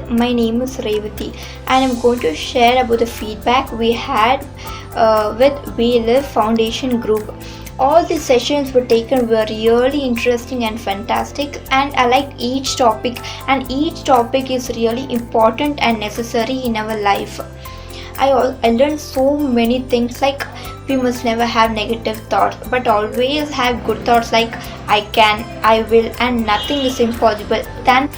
My name is Revati and I'm going to share about the feedback we had with We Live Foundation group. All the sessions were taken were really interesting and fantastic, and I liked each topic, and each topic is really important and necessary in our life. I learned so many things like we must never have negative thoughts but always have good thoughts like I can, I will, and nothing is impossible. Then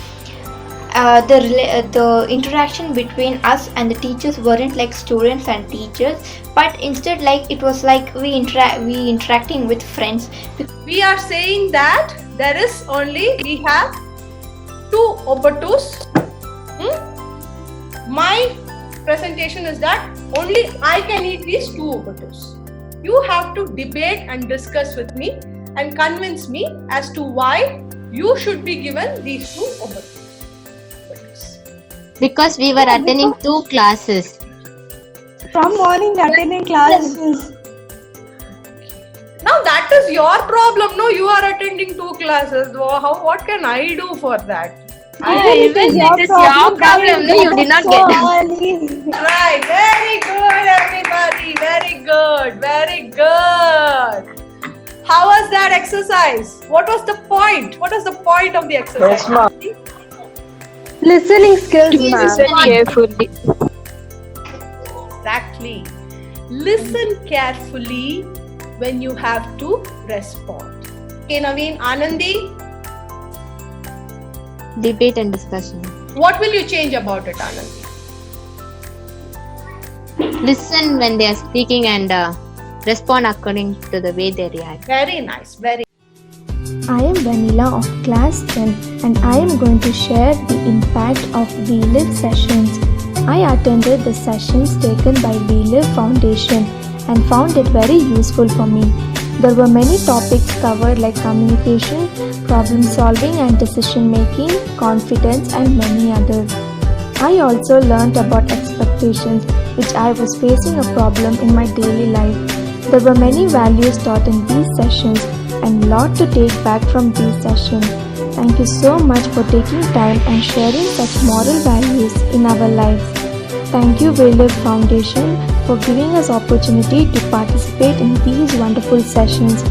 the interaction between us and the teachers weren't like students and teachers, but instead like it was like we interacting with friends. We are saying that we have two obotus. My presentation is that only I can eat these two obotus. You have to debate and discuss with me and convince me as to why you should be given these two obotus. Because we were attending two classes. From morning attending classes. Now that is your problem. No, you are attending two classes. What can I do for that? It is your problem. No, you did not get it. Right. Very good, everybody. Very good. Very good. How was that exercise? What was the point? What was the point of the exercise? Yes, ma'am. Listening skills, Listen carefully. Exactly. Listen carefully when you have to respond. Okay, Naveen, Anandi, Debate and discussion. what will you change about it, Anandi? Listen when they are speaking and respond according to the way they react. Very nice. Very. I am Vanilla of class 10 and I am going to share the impact of VLive sessions. I attended the sessions taken by VLive Foundation and found it very useful for me. There were many topics covered like communication, problem solving and decision making, confidence and many others. I also learned about expectations which I was facing a problem in my daily life. There were many values taught in these sessions and lot to take back from these sessions. Thank you so much for taking time and sharing such moral values in our lives. Thank you VLive Foundation for giving us opportunity to participate in these wonderful sessions.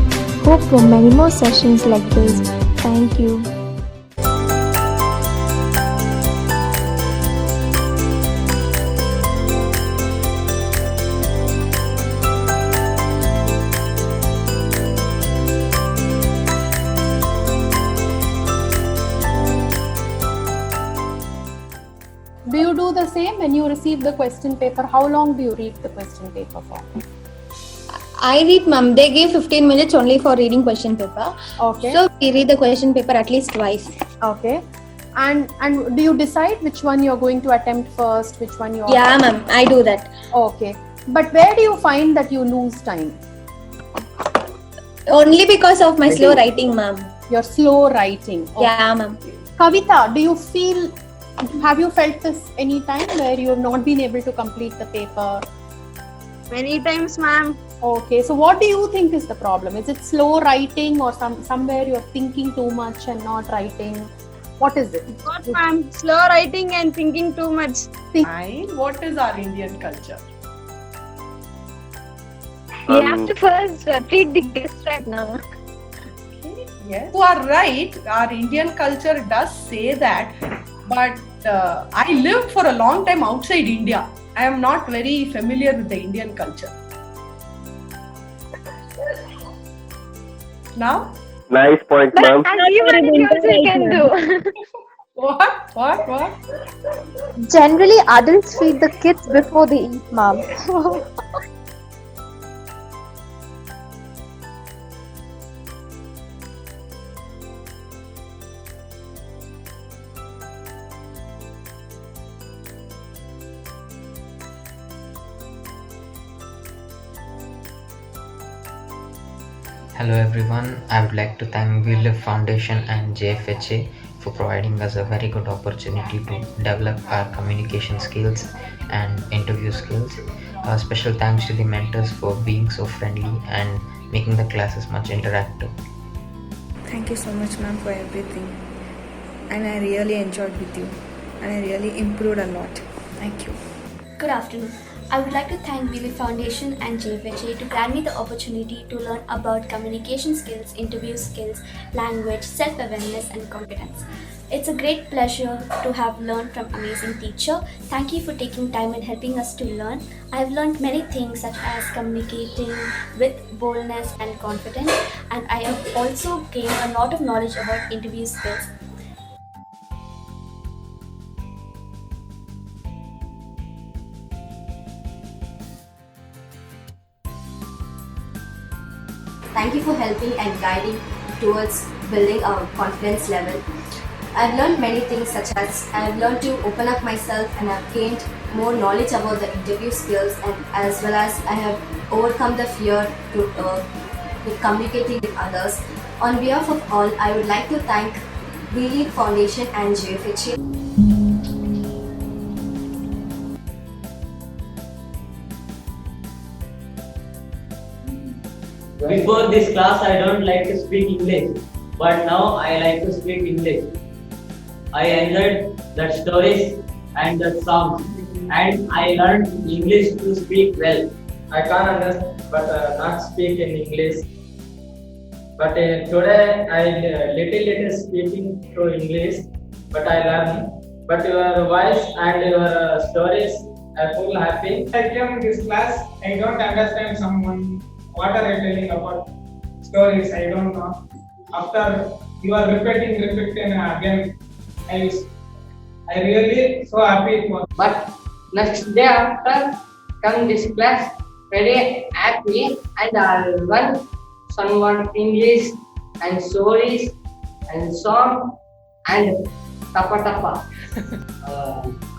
Hope for many more sessions like this. Thank you. Do you do the same when you receive the question paper? How long do you read the question paper for? I read, ma'am. They give 15 minutes only for reading question paper. Okay. So we read the question paper at least twice. Okay. And do you decide which one you're going to attempt first, which one you're... Yeah, ma'am. I do that. Okay. But where do you find that you lose time? Only because of my slow writing, ma'am. Your slow writing. Okay. Yeah, ma'am. Kavita, have you felt this any time where you have not been able to complete the paper? Many times, ma'am. Okay, so what do you think is the problem? Is it slow writing or somewhere you're thinking too much and not writing? What is it? What, ma'am? Slow writing and thinking too much. Fine. What is our Indian culture? We have to first treat the guest right now. Yes. You are right. Our Indian culture does say that. But I lived for a long time outside India. I am not very familiar with the Indian culture. Now? Nice point, ma'am. We can do. What? Generally, adults feed the kids before they eat, ma'am. Hello everyone, I would like to thank We Live Foundation and JFHA for providing us a very good opportunity to develop our communication skills and interview skills. Special thanks to the mentors for being so friendly and making the classes much interactive. Thank you so much, ma'am, for everything. And I really enjoyed with you. and I really improved a lot. Thank you. Good afternoon. I would like to thank Billy Foundation and JFHA to grant me the opportunity to learn about communication skills, interview skills, language, self-awareness and competence. It's a great pleasure to have learned from amazing teacher. Thank you for taking time and helping us to learn. I have learned many things such as communicating with boldness and confidence, and I have also gained a lot of knowledge about interview skills. Thank you for helping and guiding towards building our confidence level. I've learned many things such as I've learned to open up myself and I've gained more knowledge about the interview skills, and as well as I have overcome the fear with communicating with others. On behalf of all, I would like to thank Wheelie Foundation and JFHA. Before this class, I don't like to speak English, but now I like to speak English. I enjoyed the stories and the songs, and I learned English to speak well. I can't understand, but not speak in English. But today I little speaking to English, but I learn. But your voice and your stories, I feel happy. I came to this class. I don't understand someone. What are you telling about stories? I don't know. After you are repeating again, I really so happy. But next day after come this class, very happy, and I'll learn somewhat English and stories and song and tapa.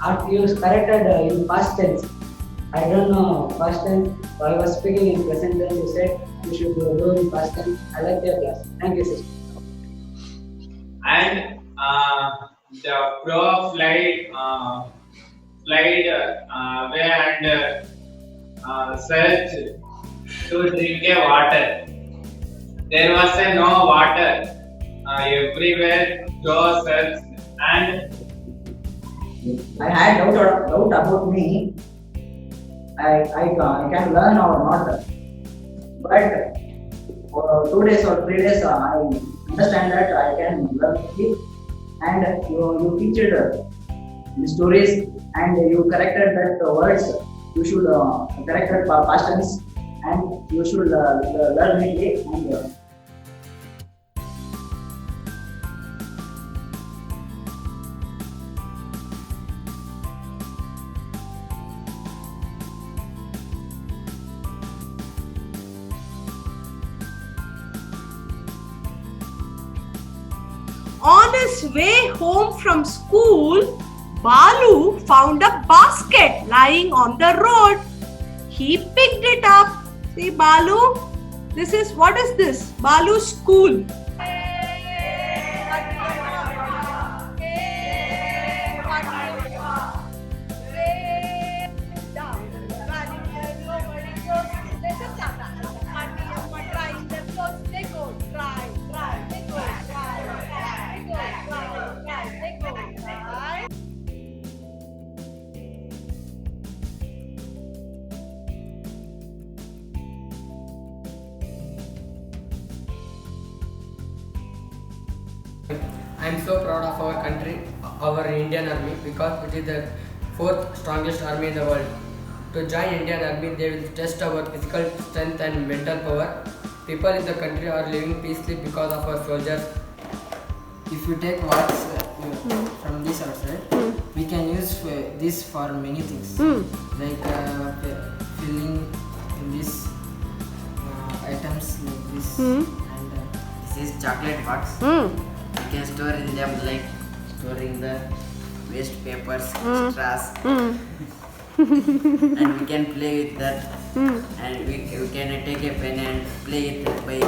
After you corrected in past tense. I don't know past tense. While I was speaking in present tense, you said you should do in past tense. I like your class. Thank you, sister. And the pro slide way and search to drink a water. There was no water everywhere. Joe searched and I had doubt about me. I can learn or not, but for 2 days or 3 days I understand that I can learn it, and you teach the stories and you corrected that words. You should correct that past tense and you should learn it and On his way home from school, Balu found a basket lying on the road. He picked it up. See, Balu, what is this? Balu's school. I am so proud of our country, our Indian Army, because it is the 4th strongest army in the world. To join Indian Army, they will test our physical strength and mental power. People in the country are living peacefully because of our soldiers. If you take marks from this outside, we can use this for many things, like filling in these items like this, and this is chocolate box. We can store in them like storing the waste papers, straws, and we can play with that, and we can take a pen and play it by